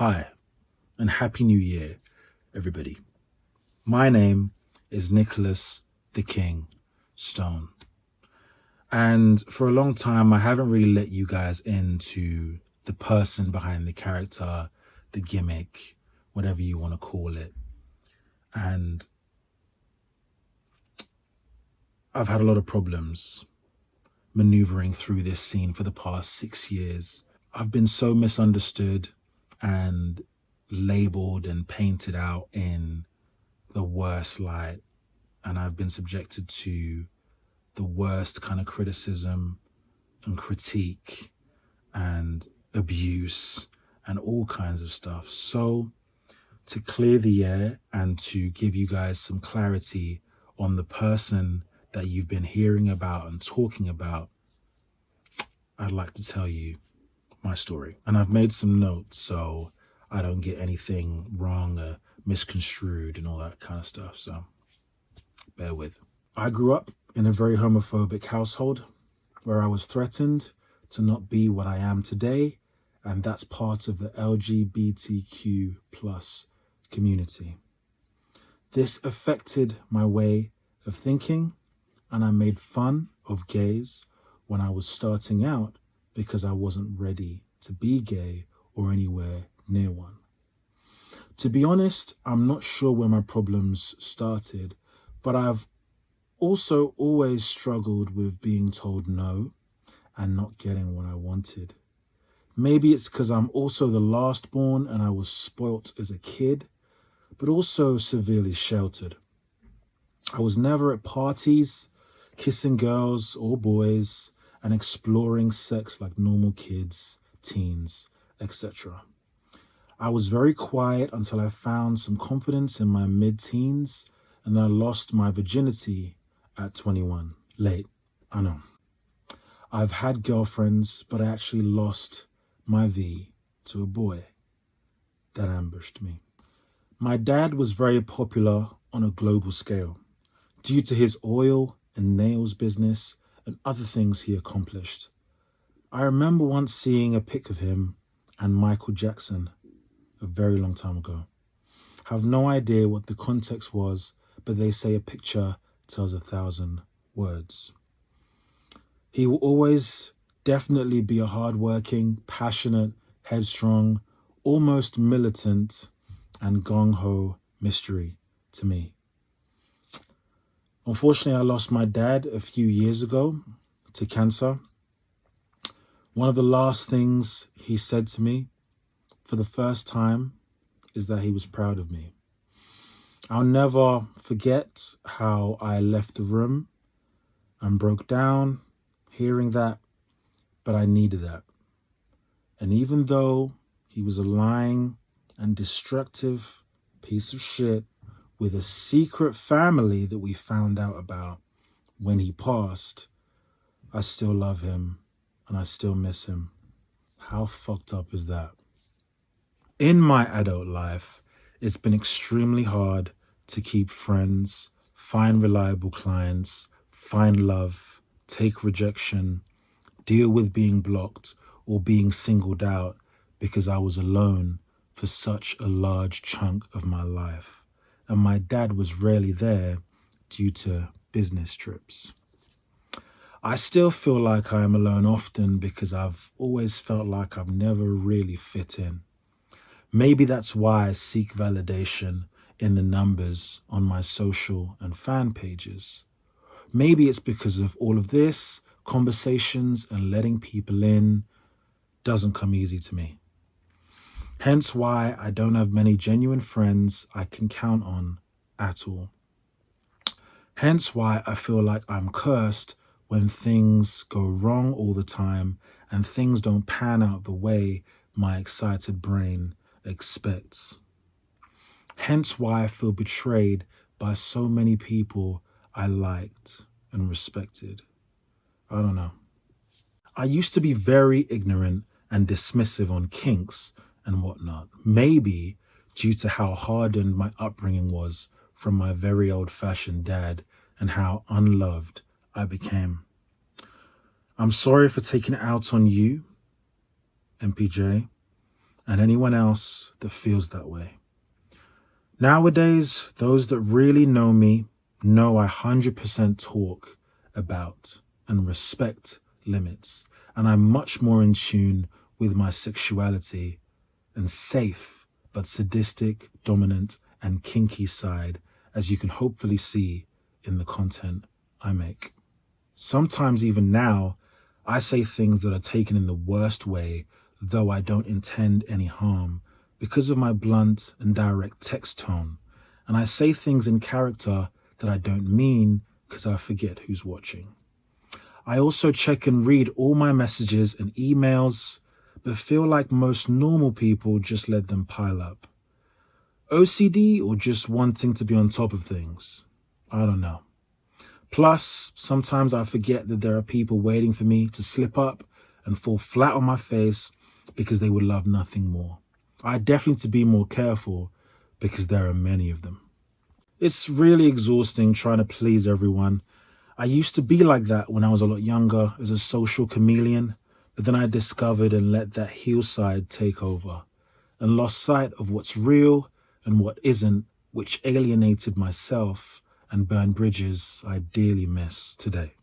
Hi, and Happy New Year, everybody. My name is Nicholas the King Stone. And for a long time, I haven't really let you guys into the person behind the character, the gimmick, whatever you want to call it. And I've had a lot of problems maneuvering through this scene for the past 6 years. I've been so misunderstood and labeled and painted out in the worst light, and I've been subjected to the worst kind of criticism and critique and abuse and all kinds of stuff. So to clear the air and to give you guys some clarity on the person that you've been hearing about and talking about, I'd like to tell you my story. And I've made some notes so I don't get anything wrong or misconstrued and all that kind of stuff. So bear with. I grew up in a very homophobic household where I was threatened to not be what I am today. And that's part of the LGBTQ plus community. This affected my way of thinking, and I made fun of gays when I was starting out because I wasn't ready to be gay or anywhere near one. To be honest, I'm not sure where my problems started, but I've also always struggled with being told no and not getting what I wanted. Maybe it's because I'm also the last born and I was spoilt as a kid, but also severely sheltered. I was never at parties, kissing girls or boys and exploring sex like normal kids, teens, etc. I was very quiet until I found some confidence in my mid-teens, and then I lost my virginity at 21. Late, I know. I've had girlfriends, but I actually lost my V to a boy that ambushed me. My dad was very popular on a global scale due to his oil and nails business and other things he accomplished. I remember once seeing a pic of him and Michael Jackson a very long time ago. I have no idea what the context was, but they say a picture tells 1,000 words. He will always definitely be a hardworking, passionate, headstrong, almost militant, and gung-ho mystery to me. Unfortunately, I lost my dad a few years ago to cancer. One of the last things he said to me for the first time is that he was proud of me. I'll never forget how I left the room and broke down hearing that, but I needed that. And even though he was a lying and destructive piece of shit with a secret family that we found out about when he passed, I still love him and I still miss him. How fucked up is that? In my adult life, it's been extremely hard to keep friends, find reliable clients, find love, take rejection, deal with being blocked or being singled out because I was alone for such a large chunk of my life. And my dad was rarely there due to business trips. I still feel like I am alone often because I've always felt like I've never really fit in. Maybe that's why I seek validation in the numbers on my social and fan pages. Maybe it's because of all of this, conversations and letting people in doesn't come easy to me. Hence why I don't have many genuine friends I can count on at all. Hence why I feel like I'm cursed when things go wrong all the time and things don't pan out the way my excited brain expects. Hence why I feel betrayed by so many people I liked and respected. I don't know. I used to be very ignorant and dismissive on kinks and whatnot, maybe due to how hardened my upbringing was from my very old-fashioned dad and how unloved I became. I'm sorry for taking it out on you, MPJ. and anyone else that feels that way. Nowadays, those that really know me know I 100% talk about and respect limits, and I'm much more in tune with my sexuality and safe but sadistic, dominant, and kinky side, as you can hopefully see in the content I make. Sometimes even now, I say things that are taken in the worst way, though I don't intend any harm, because of my blunt and direct text tone. And I say things in character that I don't mean because I forget who's watching. I also check and read all my messages and emails, but feel like most normal people just let them pile up. OCD or just wanting to be on top of things? I don't know. Plus, sometimes I forget that there are people waiting for me to slip up and fall flat on my face because they would love nothing more. I definitely need to be more careful because there are many of them. It's really exhausting trying to please everyone. I used to be like that when I was a lot younger as a social chameleon, but then I discovered and let that heel side take over and lost sight of what's real and what isn't, which alienated myself and burned bridges I dearly miss today.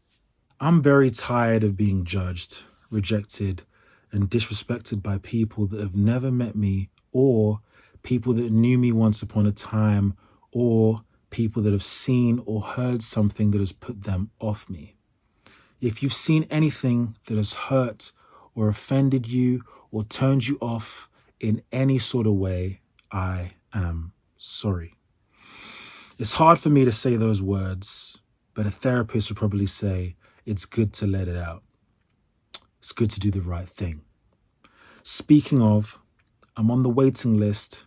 I'm very tired of being judged, rejected, and disrespected by people that have never met me, or people that knew me once upon a time, or people that have seen or heard something that has put them off me. If you've seen anything that has hurt or offended you or turned you off in any sort of way, I am sorry. It's hard for me to say those words, but a therapist would probably say it's good to let it out. It's good to do the right thing. Speaking of, I'm on the waiting list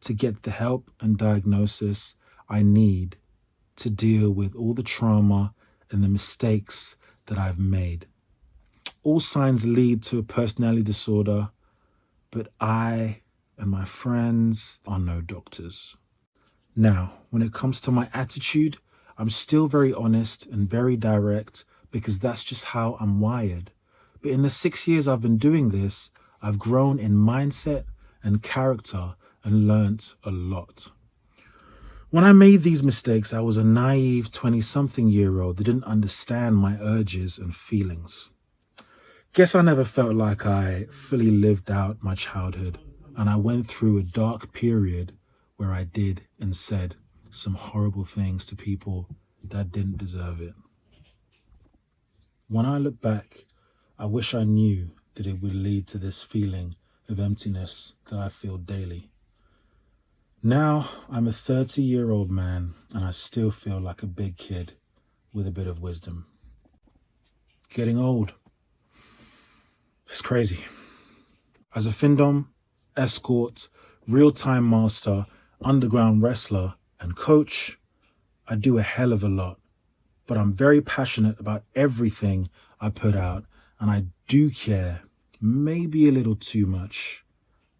to get the help and diagnosis I need to deal with all the trauma and the mistakes that I've made. All signs lead to a personality disorder, but I and my friends are no doctors. Now, when it comes to my attitude, I'm still very honest and very direct because that's just how I'm wired. But in the 6 years I've been doing this, I've grown in mindset and character and learnt a lot. When I made these mistakes, I was a naive 20-something-year-old that didn't understand my urges and feelings. Guess I never felt like I fully lived out my childhood, and I went through a dark period where I did and said some horrible things to people that didn't deserve it. When I look back, I wish I knew that it would lead to this feeling of emptiness that I feel daily. Now I'm a 30-year-old man and I still feel like a big kid with a bit of wisdom. Getting old. It's crazy. As a findom, escort, real-time master, underground wrestler, and coach, I do a hell of a lot, but I'm very passionate about everything I put out, and I do care, maybe a little too much,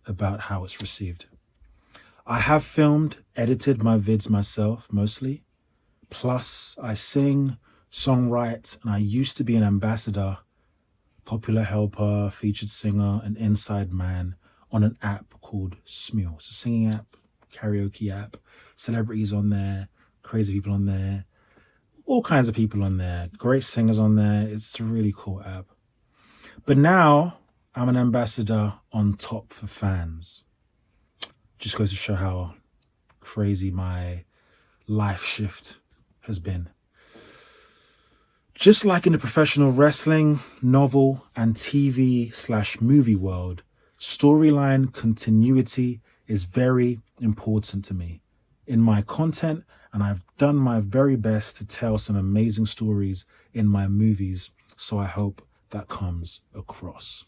about how it's received. I have filmed, edited my vids myself, mostly. Plus, I sing, songwrite, and I used to be an ambassador, popular helper, featured singer, and inside man on an app called Smule. It's a singing app, karaoke app, celebrities on there, crazy people on there, all kinds of people on there, great singers on there. It's a really cool app. But now I'm an ambassador on top for fans. Just goes to show how crazy my life shift has been. Just like in the professional wrestling, novel, and TV/movie world, storyline continuity is very important to me in my content, and I've done my very best to tell some amazing stories in my movies, so I hope that comes across.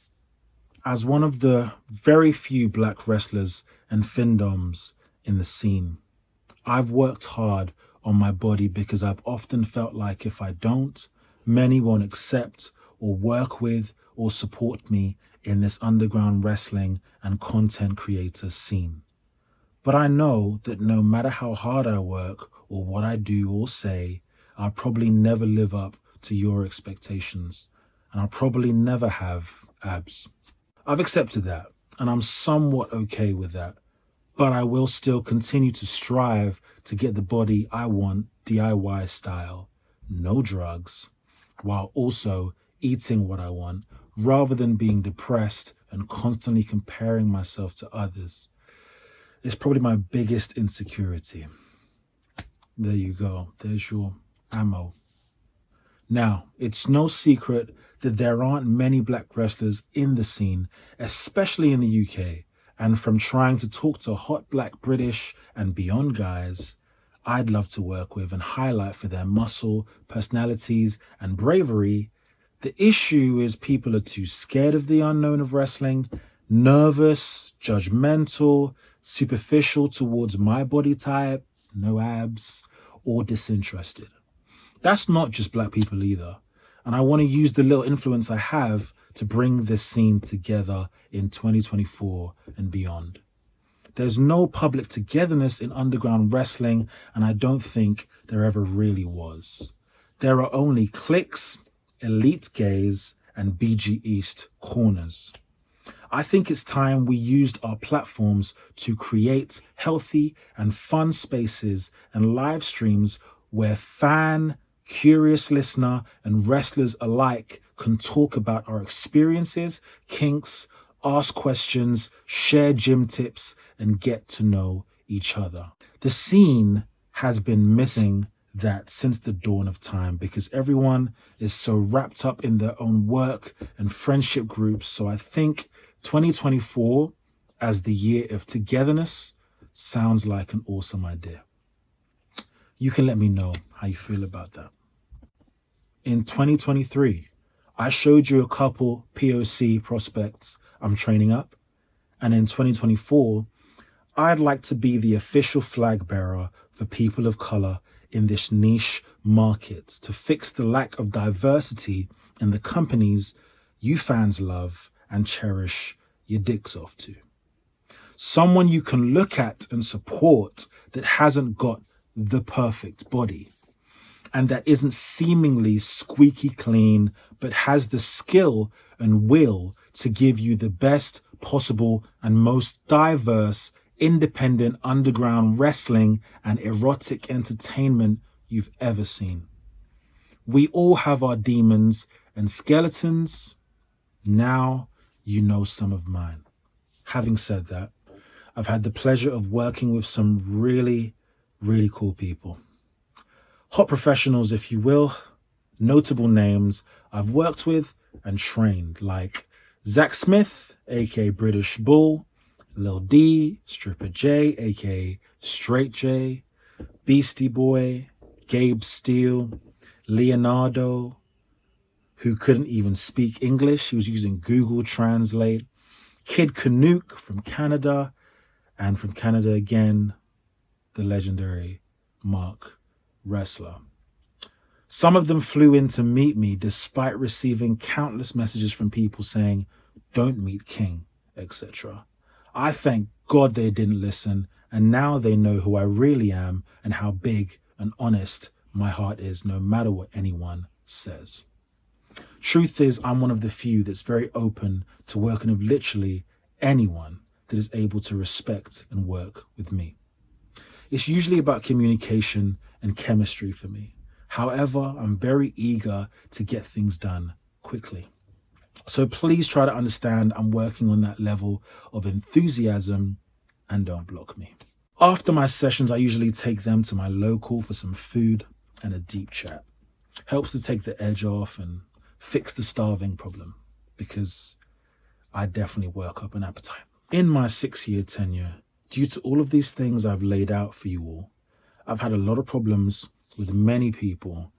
As one of the very few black wrestlers and findoms in the scene, I've worked hard on my body because I've often felt like if I don't, many won't accept or work with or support me in this underground wrestling and content creator scene. But I know that no matter how hard I work or what I do or say, I'll probably never live up to your expectations, and I'll probably never have abs. I've accepted that. and I'm somewhat okay with that. But I will still continue to strive to get the body I want DIY style, no drugs, while also eating what I want rather than being depressed and constantly comparing myself to others. It's probably my biggest insecurity. There you go. There's your ammo. Now, it's no secret that there aren't many black wrestlers in the scene, especially in the UK. And from trying to talk to hot black British and beyond guys I'd love to work with and highlight for their muscle, personalities, and bravery, the issue is people are too scared of the unknown of wrestling, nervous, judgmental, superficial towards my body type, no abs, or disinterested. That's not just black people either. And I want to use the little influence I have to bring this scene together in 2024 and beyond. There's no public togetherness in underground wrestling, and I don't think there ever really was. There are only cliques, elite gays, and BG East corners. I think it's time we used our platforms to create healthy and fun spaces and live streams where fan, curious listener, and wrestlers alike can talk about our experiences, kinks, ask questions, share gym tips, and get to know each other. The scene has been missing that since the dawn of time because everyone is so wrapped up in their own work and friendship groups. So I think 2024 as the year of togetherness sounds like an awesome idea. You can let me know how you feel about that. In 2023, I showed you a couple POC prospects I'm training up. And in 2024, I'd like to be the official flag bearer for people of color in this niche market to fix the lack of diversity in the companies you fans love and cherish your dicks off to. Someone you can look at and support that hasn't got the perfect body and that isn't seemingly squeaky clean, but has the skill and will to give you the best possible and most diverse independent underground wrestling and erotic entertainment you've ever seen. We all have our demons and skeletons. Now you know some of mine. Having said that, I've had the pleasure of working with some really, really cool people. Hot professionals, if you will, notable names I've worked with and trained like Zach Smith, aka British Bull, Lil D, Stripper J, aka Straight J, Beastie Boy, Gabe Steele, Leonardo, who couldn't even speak English. He was using Google Translate, Kid Canuck from Canada, and from Canada again, the legendary Mark Wrestler. Some of them flew in to meet me despite receiving countless messages from people saying, "Don't meet King," etc. I thank God they didn't listen, and now they know who I really am and how big and honest my heart is, no matter what anyone says. Truth is, I'm one of the few that's very open to working with literally anyone that is able to respect and work with me. It's usually about communication and chemistry for me. However, I'm very eager to get things done quickly. So please try to understand I'm working on that level of enthusiasm and don't block me. After my sessions, I usually take them to my local for some food and a deep chat. Helps to take the edge off and fix the starving problem because I definitely work up an appetite. In my 6-year tenure, due to all of these things I've laid out for you all, I've had a lot of problems with many people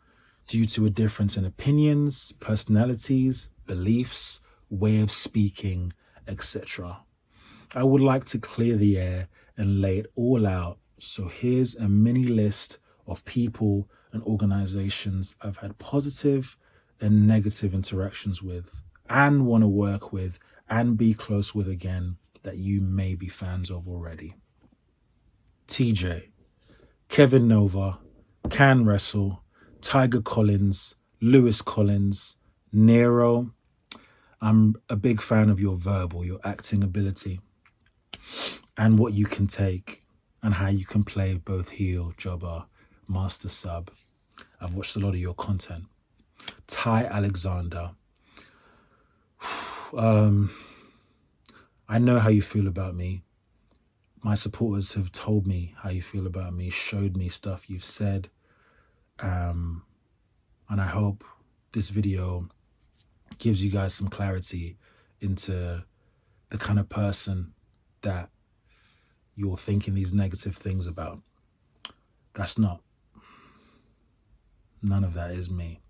due to a difference in opinions, personalities, beliefs, way of speaking, etc. I would like to clear the air and lay it all out. So here's a mini list of people and organizations I've had positive and negative interactions with and want to work with and be close with again that you may be fans of already. TJ, Kevin Nova, Can Wrestle, Tiger Collins, Lewis Collins, Nero, I'm a big fan of your verbal, your acting ability, and what you can take and how you can play both heel, jobber, master sub. I've watched a lot of your content. Ty Alexander. I know how you feel about me. My supporters have told me how you feel about me, showed me stuff you've said. And I hope this video gives you guys some clarity into the kind of person that you're thinking these negative things about. None of that is me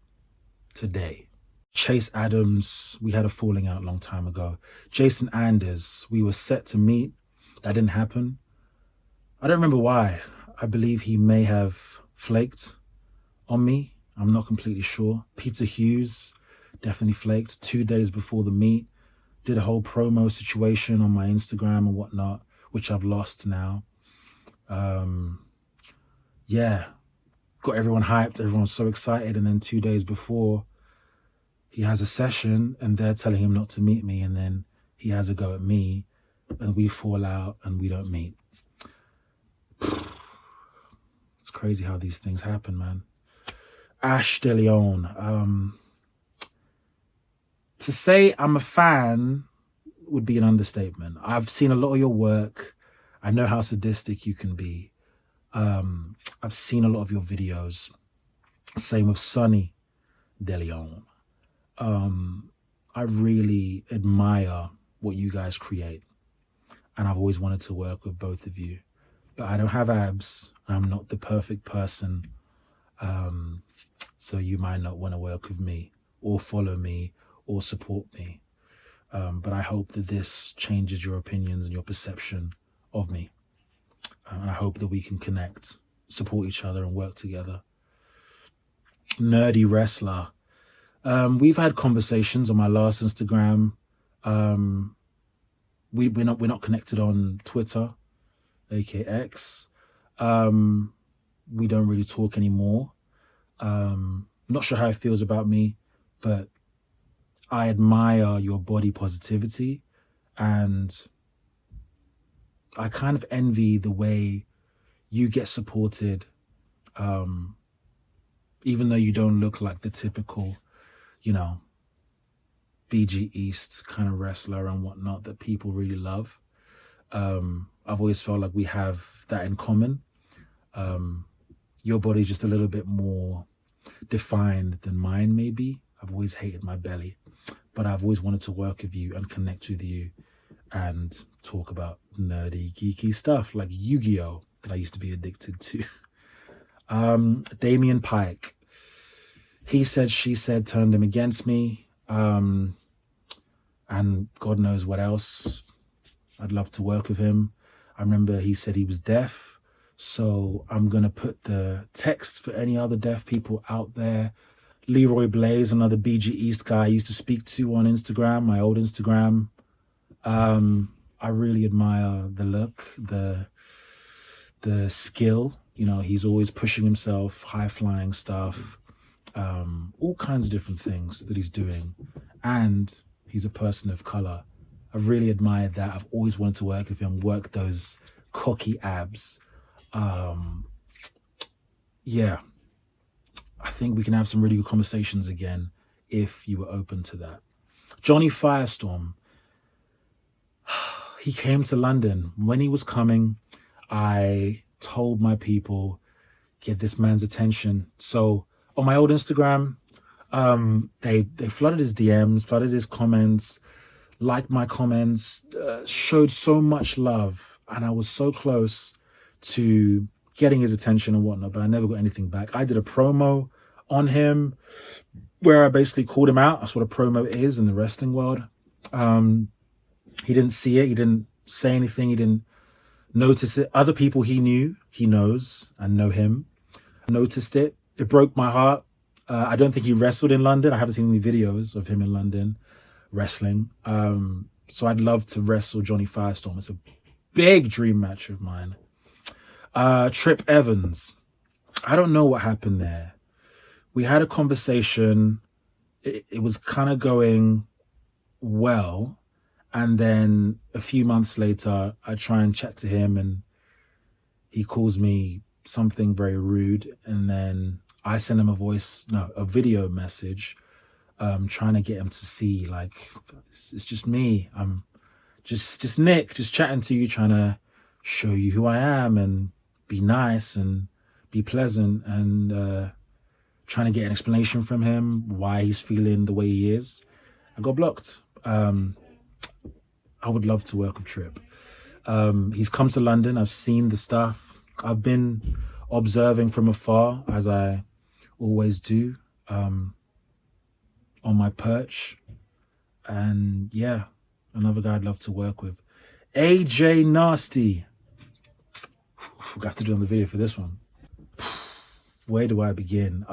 today. Chase Adams, we had a falling out a long time ago. Jason Anders, we were set to meet. That didn't happen. I don't remember why. I believe he may have flaked on me. I'm not completely sure. Peter Hughes definitely flaked 2 days before the meet. Did a whole promo situation on my Instagram and whatnot, which I've lost now. Yeah, got everyone hyped. Everyone's so excited. And then 2 days before, he has a session and they're telling him not to meet me. And then he has a go at me and we fall out and we don't meet. It's crazy how these things happen, man. Ash De Leon. To say I'm a fan would be an understatement. I've seen a lot of your work. I know how sadistic you can be. I've seen a lot of your videos. Same with Sunny De Leon. I really admire what you guys create. And I've always wanted to work with both of you. But I don't have abs. I'm not the perfect person. So you might not want to work with me or follow me or support me. But I hope that this changes your opinions and your perception of me. And I hope that we can connect, support each other and work together. Nerdy Wrestler. We've had conversations on my last Instagram. We're not connected on Twitter, aka X. We don't really talk anymore. Not sure how it feels about me, but I admire your body positivity and I kind of envy the way you get supported, even though you don't look like the typical, BG East kind of wrestler and whatnot that people really love. I've always felt like we have that in common. Your body's just a little bit more defined than mine, maybe. I've always hated my belly, but I've always wanted to work with you and connect with you and talk about nerdy, geeky stuff like Yu-Gi-Oh! That I used to be addicted to. Damian Pike. He said, she said, turned him against me. And God knows what else. I'd love to work with him. I remember he said he was deaf. So I'm going to put the text for any other deaf people out there. Leroy Blaze, another BG East guy I used to speak to on Instagram, my old Instagram. I really admire the look, the skill. He's always pushing himself, high-flying stuff, all kinds of different things that he's doing. And he's a person of color. I've really admired that. I've always wanted to work with him, work those cocky abs. Yeah, I think we can have some really good conversations again if you were open to that. Johnny Firestorm. He came to London. When he was coming, I told my people, get this man's attention. So on my old Instagram, they flooded his DMs, flooded his comments, liked my comments, showed so much love. And I was so close to getting his attention and whatnot, but I never got anything back. I did a promo on him where I basically called him out. That's what a promo is in the wrestling world. He didn't see it. He didn't say anything. He didn't notice it. Other people he knew, he knows and know him, noticed it. It broke my heart. I don't think he wrestled in London. I haven't seen any videos of him in London wrestling. So I'd love to wrestle Johnny Firestorm. It's a big dream match of mine. Trip Evans. I don't know what happened there. We had a conversation. It was kind of going well. And then a few months later, I try and chat to him and he calls me something very rude. And then I send him a video message, trying to get him to see, like, it's just me. I'm just Nick, just chatting to you, trying to show you who I am and be nice and be pleasant, and trying to get an explanation from him why he's feeling the way he is. I got blocked. I would love to work with Trip. He's come to London. I've seen the stuff. I've been observing from afar, as I always do, on my perch. And yeah, another guy I'd love to work with. AJ Nasty. We'll have to do on the video for this one. Where do I begin?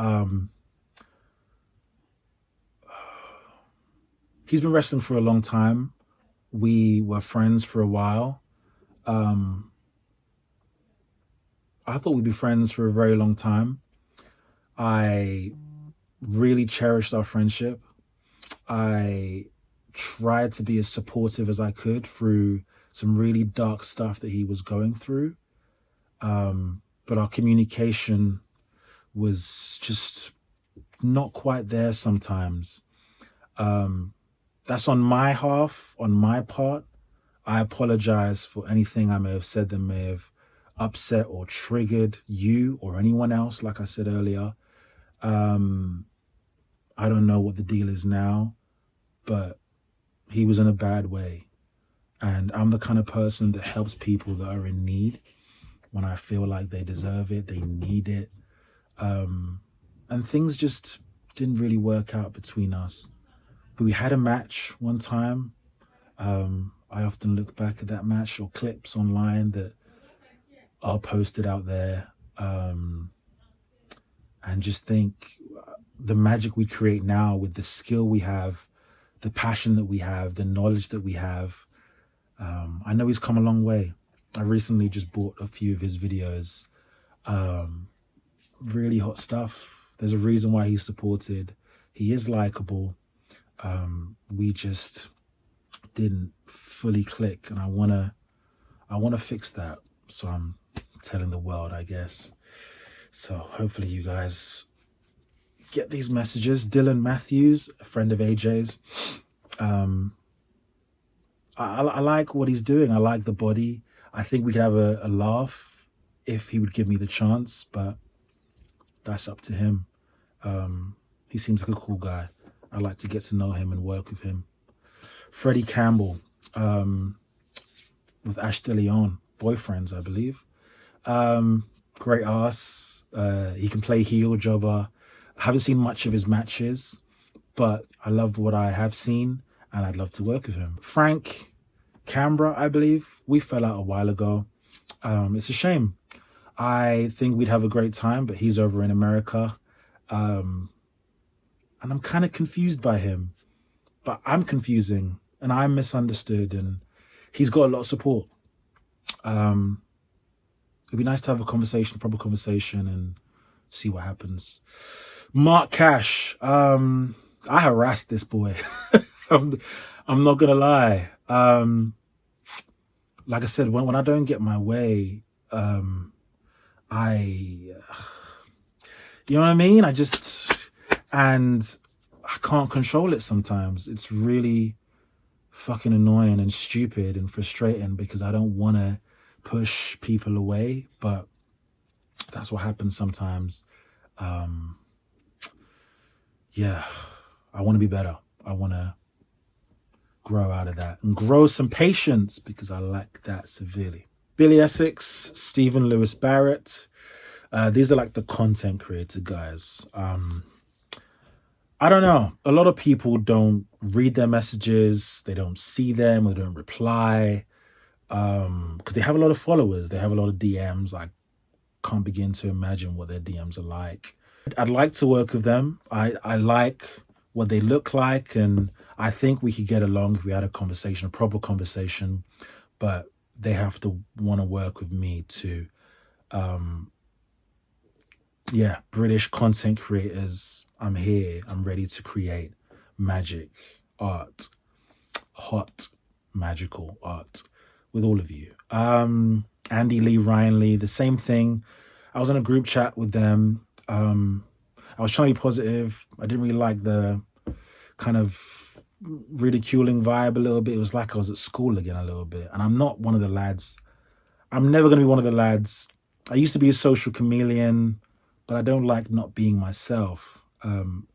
He's been wrestling for a long time. We were friends for a while. I thought we'd be friends for a very long time. I really cherished our friendship. I tried to be as supportive as I could through some really dark stuff that he was going through. But our communication was just not quite there sometimes. That's on my half, on my part. I apologize for anything I may have said that may have upset or triggered you or anyone else, like I said earlier. I don't know what the deal is now, but he was in a bad way. And I'm the kind of person that helps people that are in need when I feel like they deserve it, they need it. And things just didn't really work out between us. But we had a match one time. I often look back at that match or clips online that are posted out there, and just think the magic we create now with the skill we have, the passion that we have, the knowledge that we have. I know he's come a long way. I recently just bought a few of his videos. Really hot stuff. There's a reason why he's supported. He is likable. We just didn't fully click, and I wanna fix that. So I'm telling the world, I guess. So hopefully you guys get these messages. Dylan Matthews, a friend of AJ's. I like what he's doing. I like the body. I think we could have a laugh if he would give me the chance, but that's up to him. He seems like a cool guy. I'd like to get to know him and work with him. Freddie Campbell, with Ash DeLeon, boyfriends, I believe. Great ass. He can play heel jobber. I haven't seen much of his matches, but I love what I have seen, and I'd love to work with him. Frank Canberra, I believe. We fell out a while ago. It's a shame. I think we'd have a great time, but he's over in America. And I'm kind of confused by him. But I'm confusing, and I'm misunderstood, and he's got a lot of support. It'd be nice to have a conversation, a proper conversation, and see what happens. Mark Cash. I harassed this boy. I'm not gonna lie. Like I said, when I don't get my way, you know what I mean? And I can't control it sometimes. It's really fucking annoying and stupid and frustrating because I don't want to push people away, but that's what happens sometimes. Yeah, I want to be better. I want to grow out of that and grow some patience because I lack that severely. Billy Essex, Stephen Lewis Barrett. These are like the content creator guys. I don't know. A lot of people don't read their messages. They don't see them or they don't reply. Because they have a lot of followers. They have a lot of DMs. I can't begin to imagine what their DMs are like. I'd like to work with them. I like what they look like, and I think we could get along if we had a conversation, a proper conversation, but they have to want to work with me too. Yeah, British content creators, I'm here. I'm ready to create magic, art. hot, magical art with all of you. Andy Lee, Ryan Lee, the same thing. I was in a group chat with them. I was trying to be positive. I didn't really like the kind of ridiculing vibe a little bit. It was like I was at school again a little bit. And I'm not one of the lads. I'm never going to be one of the lads. I used to be a social chameleon, but I don't like not being myself. And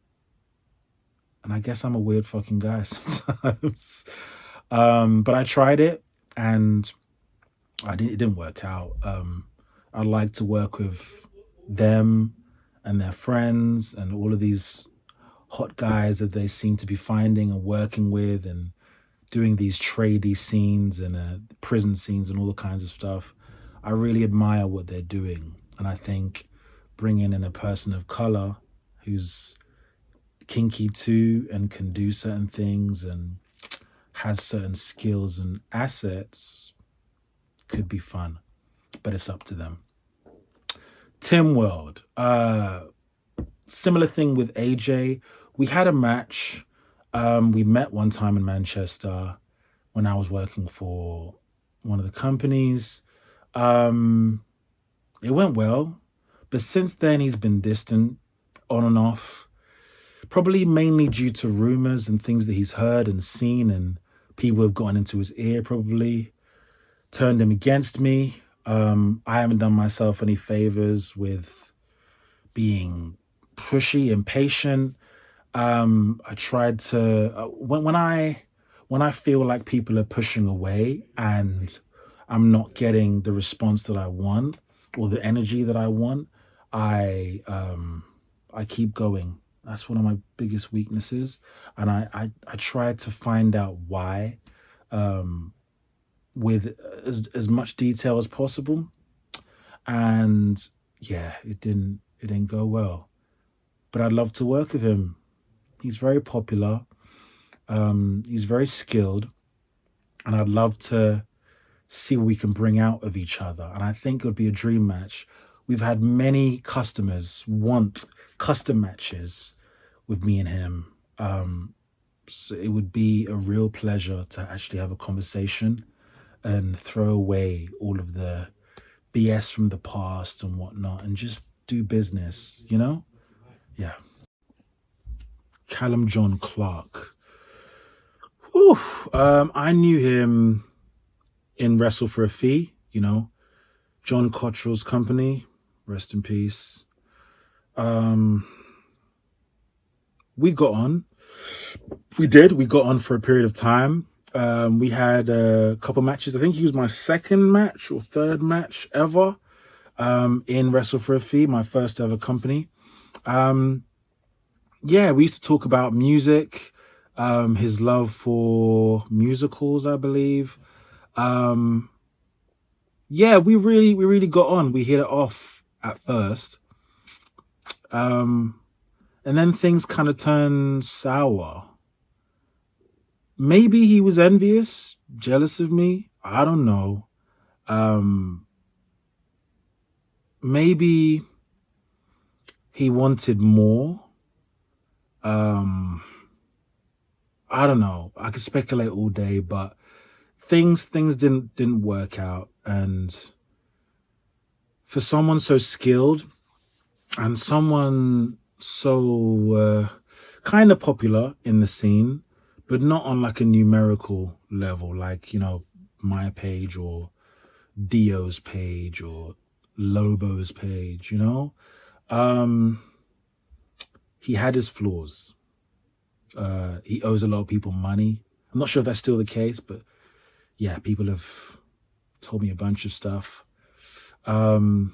I guess I'm a weird fucking guy sometimes. But I tried it and it didn't work out. I like to work with them and their friends and all of these hot guys that they seem to be finding and working with and doing these tradey scenes and prison scenes and all the kinds of stuff. I really admire what they're doing. And I think bringing in a person of color who's kinky too and can do certain things and has certain skills and assets could be fun, but it's up to them. Tim World, similar thing with AJ. We had a match. We met one time in Manchester when I was working for one of the companies. It went well, but since then he's been distant, on and off, probably mainly due to rumors and things that he's heard and seen, and people have gotten into his ear, probably turned him against me. I haven't done myself any favors with being pushy, impatient. I tried to when I feel like people are pushing away and I'm not getting the response that I want or the energy that I want, I keep going. That's one of my biggest weaknesses, and I try to find out why, with as much detail as possible. And yeah, it didn't go well. But I'd love to work with him. He's very popular. He's very skilled, and I'd love to see what we can bring out of each other. And I think it would be a dream match. We've had many customers want custom matches with me and him. So it would be a real pleasure to actually have a conversation and throw away all of the BS from the past and whatnot and just do business, you know? Yeah. Callum John Clark. Whew. I knew him in Wrestle for a Fee, you know, John Cottrell's company, rest in peace. We got on. We got on for a period of time. We had a couple matches. I think he was my second match or third match ever in Wrestle for a Fee, my first ever company. Yeah, we used to talk about music, his love for musicals, I believe. Yeah, we really got on. We hit it off at first. And then things kind of turned sour. Maybe he was envious, jealous of me. I don't know. Maybe he wanted more. I don't know. I could speculate all day, but things didn't work out. And for someone so skilled and someone so kind of popular in the scene, but not on like a numerical level, like, you know, my page or Dio's page or Lobo's page, you know? He had his flaws. He owes a lot of people money. I'm not sure if that's still the case, but yeah, people have told me a bunch of stuff. And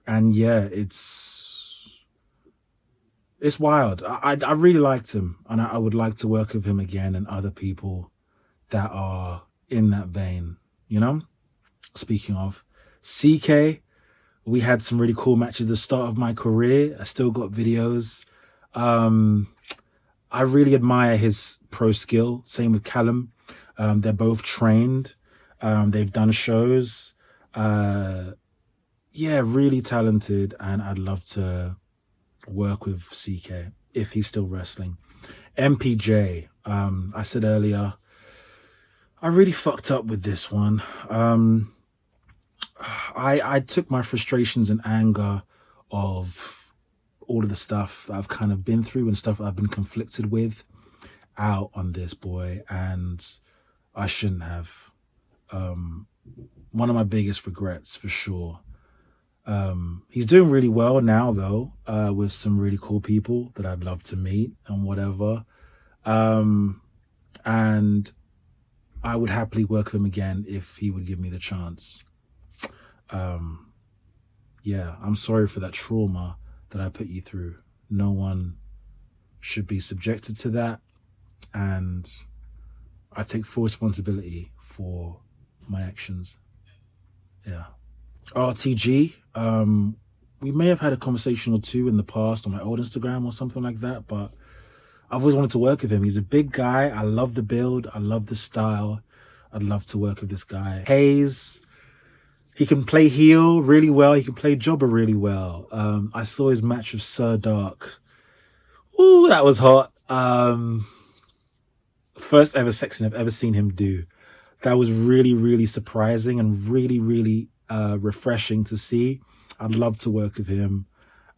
yeah, it's wild. I really liked him, and I would like to work with him again and other people that are in that vein, you know? Speaking of CK, we had some really cool matches at the start of my career. I still got videos. I really admire his pro skill. Same with Callum. They're both trained. They've done shows. Yeah, really talented. And I'd love to work with CK if he's still wrestling. MPJ, I said earlier, I really fucked up with this one. I took my frustrations and anger of all of the stuff that I've kind of been through and stuff that I've been conflicted with out on this boy, and I shouldn't have. One of my biggest regrets for sure. He's doing really well now though, with some really cool people that I'd love to meet and whatever. And I would happily work with him again if he would give me the chance. Yeah, I'm sorry for that trauma that I put you through. No one should be subjected to that. And I take full responsibility for my actions. Yeah. RTG, we may have had a conversation or two in the past on my old Instagram or something like that, but I've always wanted to work with him. He's a big guy. I love the build. I love the style. I'd love to work with this guy. Hayes, he can play heel really well. He can play jobber really well. I saw his match with Sir Dark. Ooh, that was hot. First ever sexing I've ever seen him do. That was really, really surprising and really, really refreshing to see. I'd love to work with him.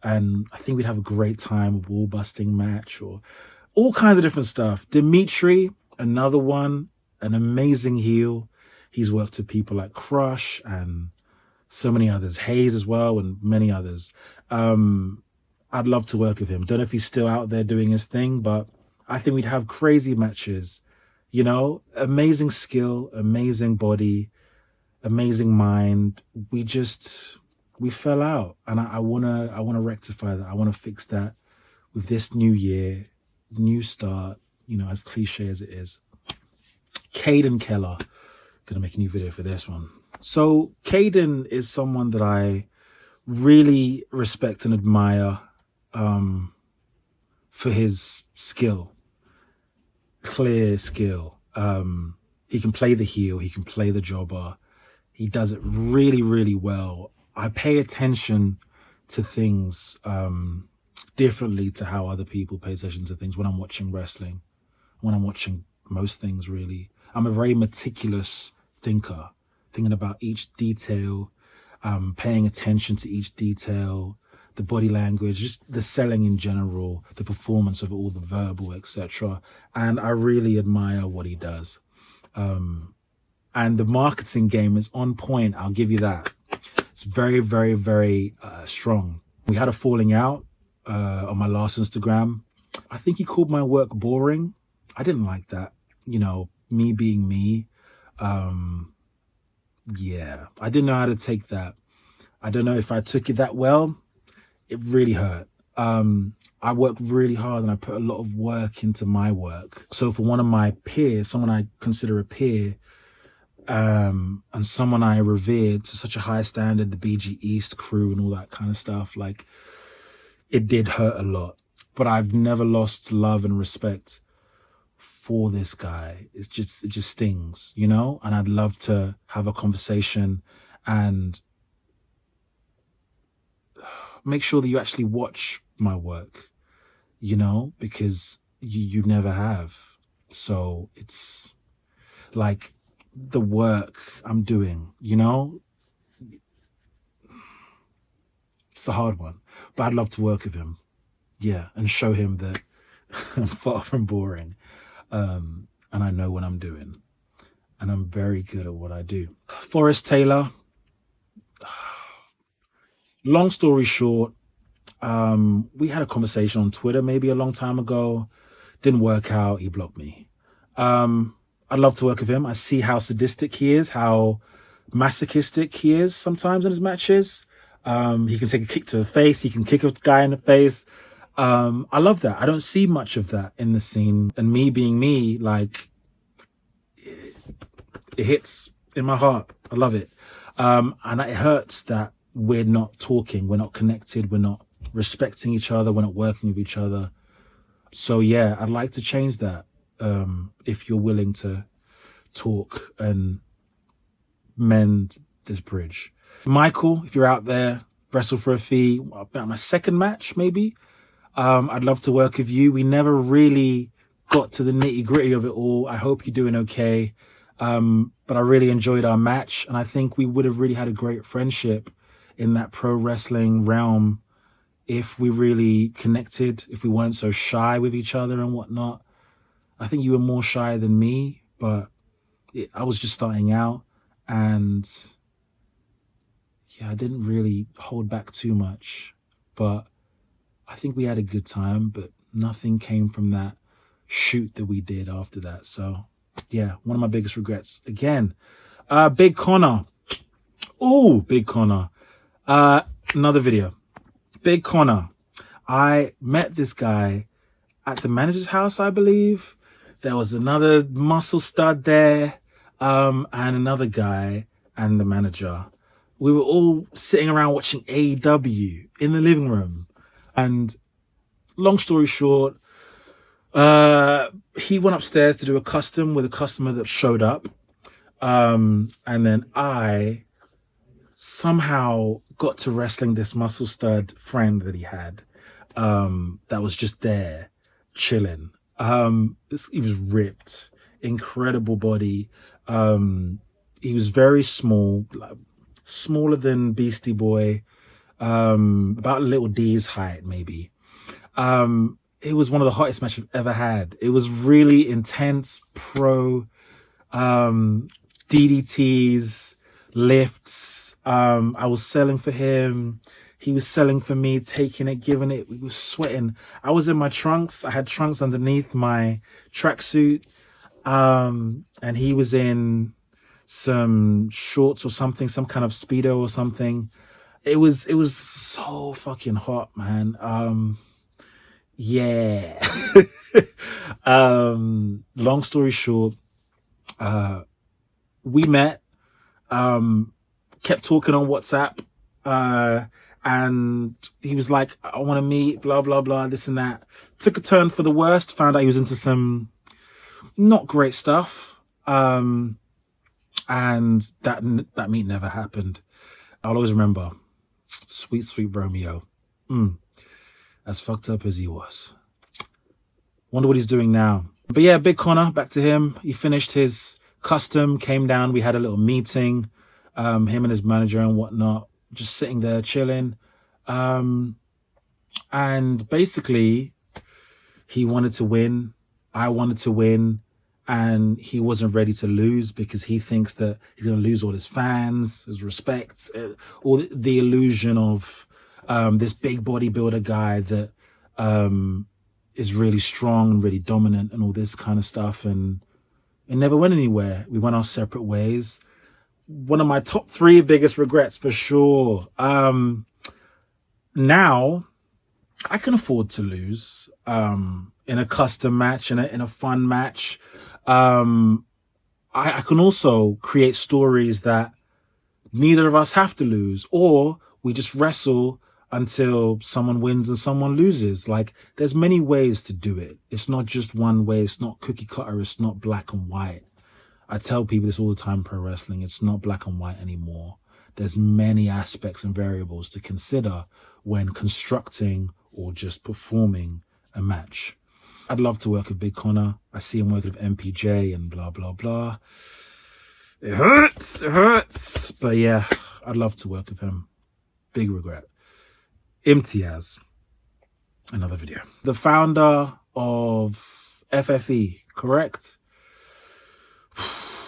And I think we'd have a great time, a wall busting match or all kinds of different stuff. Dimitri, another one, an amazing heel. He's worked with people like Crush and so many others. Hayes as well and many others. I'd love to work with him. Don't know if he's still out there doing his thing, but I think we'd have crazy matches. You know, amazing skill, amazing body, amazing mind. We fell out, and I wanna rectify that. I wanna fix that with this new year, new start. You know, as cliche as it is. Caden Keller, gonna make a new video for this one. So Caden is someone that I really respect and admire for his skill, clear skill. He can play the heel, he can play the jobber. He does it really, really well. I pay attention to things differently to how other people pay attention to things when I'm watching wrestling, when I'm watching most things really. I'm a very meticulous thinker, thinking about each detail, paying attention to each detail, the body language, the selling in general, the performance of all the verbal, etc. And I really admire what he does. And the marketing game is on point. I'll give you that. It's very, very, very strong. We had a falling out on my last Instagram. I think he called my work boring. I didn't like that. You know, me being me. Yeah, I didn't know how to take that. I don't know if I took it that well. It really hurt. I worked really hard and I put a lot of work into my work. So for one of my peers, someone I consider a peer, and someone I revered to such a high standard, the BG East crew and all that kind of stuff, like, it did hurt a lot. But I've never lost love and respect for this guy. It just stings, you know? And I'd love to have a conversation and make sure that you actually watch my work, you know, because you never have. So it's like the work I'm doing, you know, it's a hard one, but I'd love to work with him. Yeah. And show him that I'm far from boring. And I know what I'm doing and I'm very good at what I do. Forrest Taylor. Long story short, we had a conversation on Twitter maybe a long time ago. Didn't work out. He blocked me. I'd love to work with him. I see how sadistic he is, how masochistic he is sometimes in his matches. He can take a kick to the face. He can kick a guy in the face. I love that. I don't see much of that in the scene. And me being me, like, it hits in my heart. I love it. And it hurts that we're not talking, we're not connected, we're not respecting each other, we're not working with each other. So yeah, I'd like to change that. If you're willing to talk and mend this bridge. Michael, if you're out there, wrestle for a fee, about my second match, maybe. I'd love to work with you. We never really got to the nitty gritty of it all. I hope you're doing okay. But I really enjoyed our match, and I think we would have really had a great friendship in that pro wrestling realm if we really connected, if we weren't so shy with each other and whatnot. I think you were more shy than me, but I was just starting out, and yeah, I didn't really hold back too much. But I think we had a good time, but nothing came from that shoot that we did after that. So yeah, one of my biggest regrets. Again, Big Connor. Oh, Big Connor. Another video. Big Connor. I met this guy at the manager's house, I believe. There was another muscle stud there, and another guy and the manager. We were all sitting around watching AEW in the living room. And long story short, he went upstairs to do a custom with a customer that showed up. And then I somehow got to wrestling this muscle stud friend that he had, that was just there chilling. He was ripped, incredible body. He was very small, like, smaller than Beastie Boy, about Little D's height, maybe. It was one of the hottest matches I've ever had. It was really intense, pro, DDTs, lifts. I was selling for him. He was selling for me, taking it, giving it. We were sweating. I was in my trunks. I had trunks underneath my tracksuit. And he was in some shorts or something, some kind of Speedo or something. It was so fucking hot, man. Yeah. Long story short, we met, kept talking on WhatsApp, and he was like, I want to meet, blah, blah, blah, this and that. Took a turn for the worst, found out he was into some not great stuff. And that meet never happened. I'll always remember sweet, sweet Romeo. As fucked up as he was. Wonder what he's doing now. But yeah, Big Connor, back to him. He finished his custom, came down. We had a little meeting, him and his manager and whatnot, just sitting there chilling. And basically, he wanted to win. I wanted to win. And he wasn't ready to lose because he thinks that he's going to lose all his fans, his respect, all the illusion of this big bodybuilder guy that is really strong and really dominant and all this kind of stuff. And it never went anywhere. We went our separate ways. One of my top 3 biggest regrets for sure. Now I can afford to lose in a custom match, in a fun match. I can also create stories that neither of us have to lose, or we just wrestle until someone wins and someone loses. Like, there's many ways to do it. It's not just one way. It's not cookie cutter. It's not black and white. I tell people this all the time, pro wrestling. It's not black and white anymore. There's many aspects and variables to consider when constructing or just performing a match. I'd love to work with Big Connor. I see him working with MPJ and blah, blah, blah. It hurts. But yeah, I'd love to work with him. Big regret. Imtiaz. Another video. The founder of FFE, correct?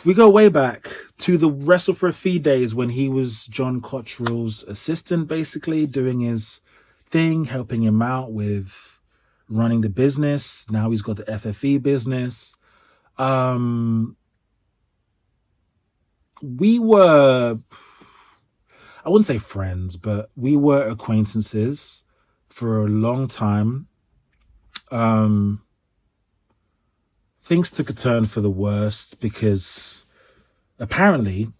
We go way back to the Wrestle for a Fee days when he was John Cottrell's assistant, basically, doing his thing, helping him out with running the business. Now he's got the FFE business. We were, I wouldn't say friends, but we were acquaintances for a long time. Things took a turn for the worst because apparently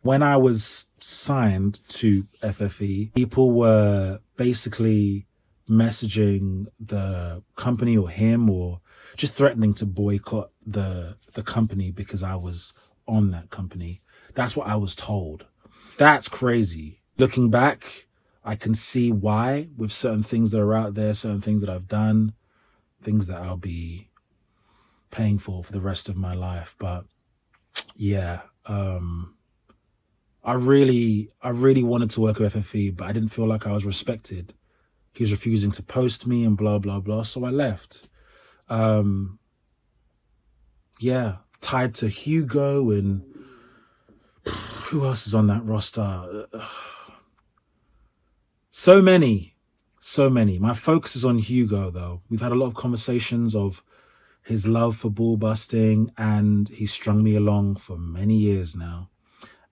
when I was signed to FFE, people were basically messaging the company or him or just threatening to boycott the company because I was on that company. That's what I was told. That's crazy. Looking back, I can see why with certain things that are out there, certain things that I've done, things that I'll be paying for the rest of my life. But yeah, I really wanted to work with FFE, but I didn't feel like I was respected. He was refusing to post me and blah, blah, blah. So I left. Yeah, tied to Hugo, and who else is on that roster? So many. So many. My focus is on Hugo, though. We've had a lot of conversations of his love for ball busting, and he's strung me along for many years now.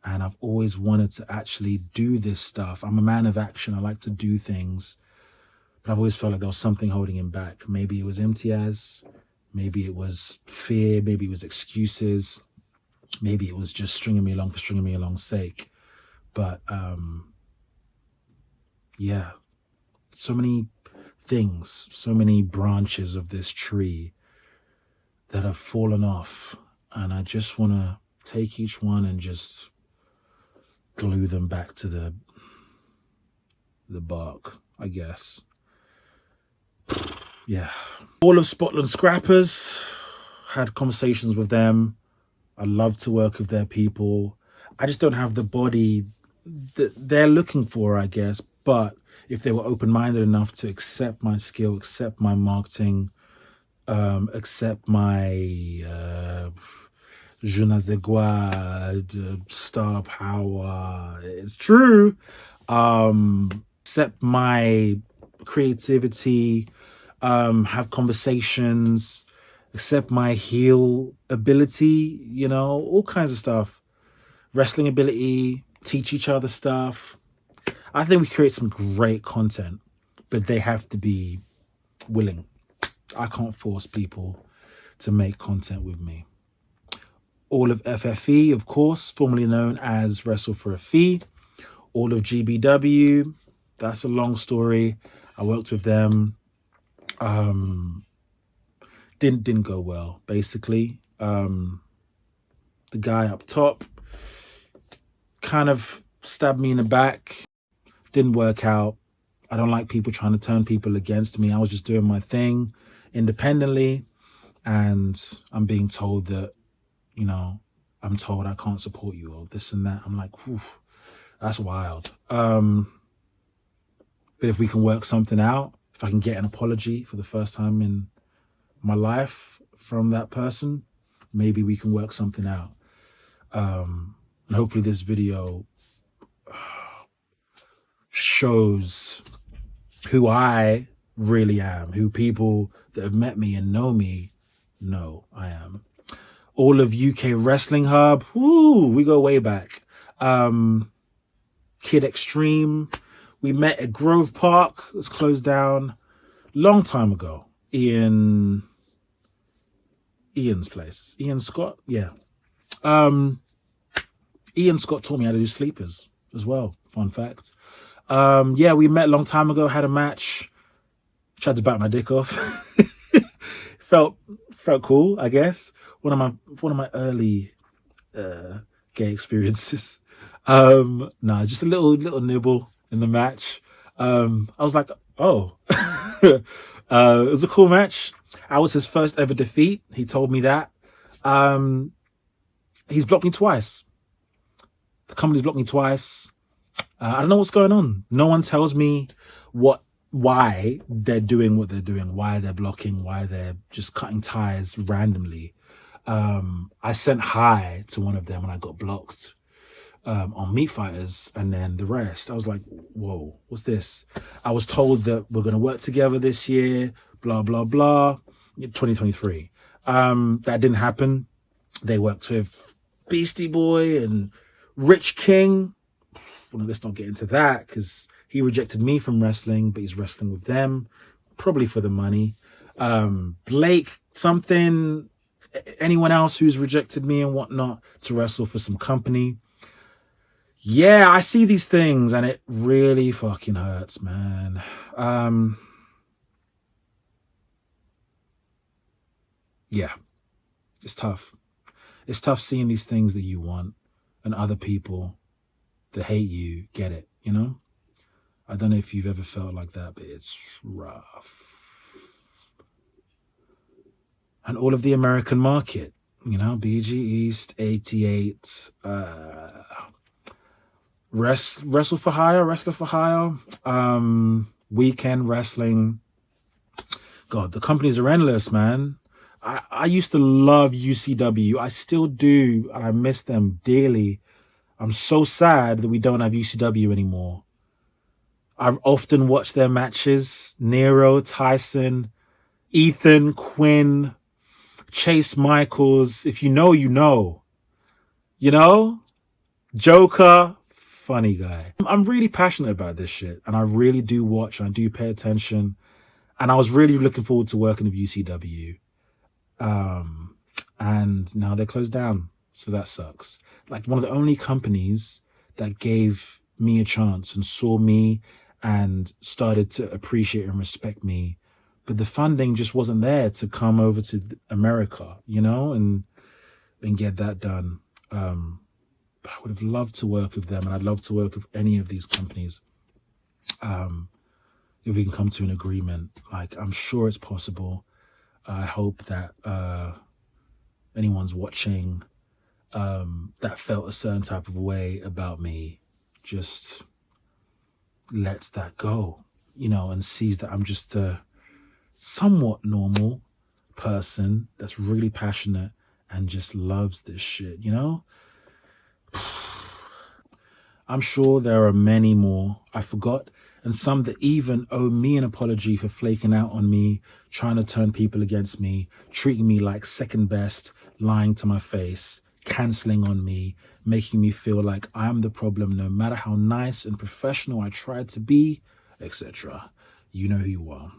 And I've always wanted to actually do this stuff. I'm a man of action. I like to do things. But I've always felt like there was something holding him back. Maybe it was Imtiaz. Maybe it was fear. Maybe it was excuses. Maybe it was just stringing me along for stringing me along's sake. But yeah, so many things, so many branches of this tree that have fallen off. And I just want to take each one and just glue them back to the bark, I guess. Yeah. All of Spotland Scrappers, had conversations with them. I love to work with their people. I just don't have the body that they're looking for, I guess. But if they were open-minded enough to accept my skill, accept my marketing, accept my je ne sais quoi, star power, it's true, accept my creativity, have conversations, accept my heel ability, you know, all kinds of stuff. Wrestling ability, teach each other stuff. I think we create some great content, but they have to be willing. I can't force people to make content with me. All of FFE, of course, formerly known as Wrestle for a Fee. All of GBW, that's a long story. I worked with them. Didn't go well, basically. The guy up top kind of stabbed me in the back. Didn't work out. I don't like people trying to turn people against me. I was just doing my thing independently, and I'm being told that, you know, I'm told I can't support you or this and that. I'm like, whew, that's wild. But if we can work something out, if I can get an apology for the first time in my life from that person, maybe we can work something out. And hopefully this video shows who I really am, who people that have met me and know me know I am. All of UK Wrestling Hub, woo, we go way back. Kid Extreme, we met at Grove Park. It's closed down long time ago. Ian's place. Ian Scott, yeah. Ian Scott taught me how to do sleepers as well. Fun fact. Yeah, we met a long time ago, had a match. Tried to bite my dick off. felt cool, I guess. One of my early gay experiences. Nah, just a little nibble in the match. I was like, oh. It was a cool match. I was his first ever defeat. He told me that. He's blocked me twice. The company's blocked me twice. I don't know what's going on. No one tells me why they're doing what they're doing, why they're blocking, why they're just cutting ties randomly. I sent hi to one of them and I got blocked on Meat Fighters, and then the rest. I was like, whoa, what's this? I was told that we're going to work together this year, blah, blah, blah, 2023. That didn't happen. They worked with Beastie Boy and Rich King. Well, let's not get into that because he rejected me from wrestling, but he's wrestling with them, probably for the money. Blake something, anyone else who's rejected me and whatnot to wrestle for some company. Yeah, I see these things and it really fucking hurts, man. Yeah, it's tough. It's tough seeing these things that you want and other people that hate you get it, you know? I don't know if you've ever felt like that, but it's rough. And all of the American market, BG East, 88, Wrestle for Hire, Wrestler for Hire, Weekend Wrestling. God, the companies are endless, man. I used to love UCW. I still do, and I miss them dearly. I'm so sad that we don't have UCW anymore. I've often watched their matches. Nero, Tyson, Ethan, Quinn, Chase Michaels. If you know, you know. Joker, funny guy. I'm really passionate about this shit, and I really do watch, and I do pay attention. And I was really looking forward to working with UCW. And now they're closed down. So that sucks. Like, one of the only companies that gave me a chance and saw me and started to appreciate and respect me. But the funding just wasn't there to come over to America, and get that done. But I would have loved to work with them, and I'd love to work with any of these companies. If we can come to an agreement, like, I'm sure it's possible. I hope that anyone's watching that felt a certain type of way about me just lets that go, and sees that I'm just a somewhat normal person that's really passionate and just loves this shit, I'm sure there are many more I forgot, and some that even owe me an apology for flaking out on me, trying to turn people against me, treating me like second best, lying to my face, cancelling on me, making me feel like I'm the problem no matter how nice and professional I tried to be, etc. You know who you are.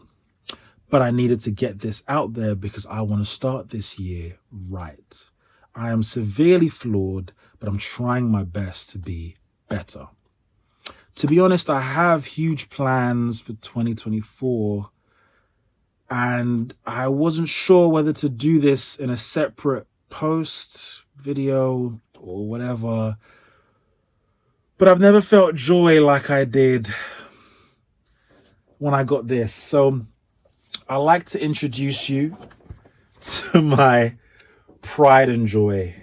But I needed to get this out there because I want to start this year right. I am severely flawed, but I'm trying my best to be better. To be honest, I have huge plans for 2024, and I wasn't sure whether to do this in a separate post, video, or whatever, but I've never felt joy like I did when I got this. So I'd like to introduce you to my pride and joy.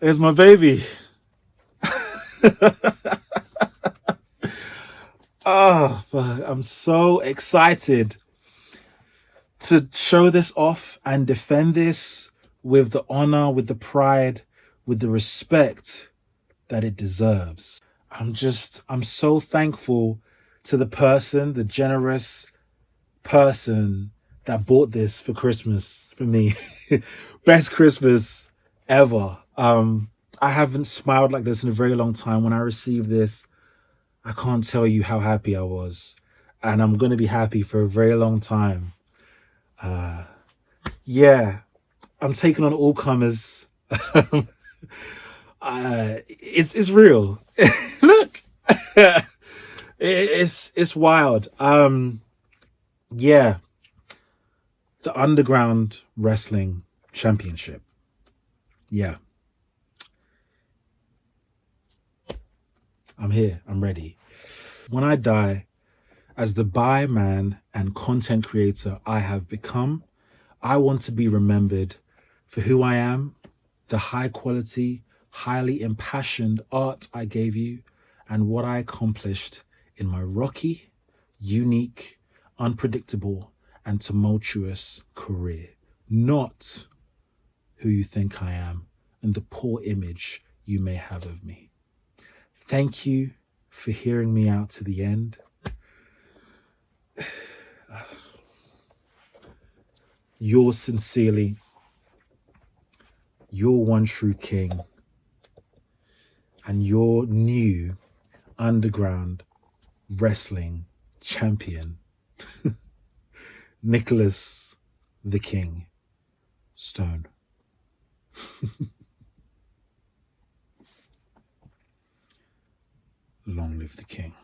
There's my baby. Oh, I'm so excited to show this off and defend this with the honor, with the pride, with the respect that it deserves. I'm so thankful to the generous person that bought this for Christmas for me. Best Christmas ever. I haven't smiled like this in a very long time. When I received this, I can't tell you how happy I was. And I'm going to be happy for a very long time. Yeah, I'm taking on all comers. It's real. Look, it's wild. Yeah, the Underground Wrestling Championship. Yeah. I'm here. I'm ready. When I die, as the buy man and content creator I have become, I want to be remembered for who I am, the high quality, highly impassioned art I gave you, and what I accomplished in my rocky, unique, unpredictable, and tumultuous career. Not who you think I am and the poor image you may have of me. Thank you for hearing me out to the end. Yours sincerely, your one true king, and your new underground wrestling champion, Nicholas the King Stone. Long live the king.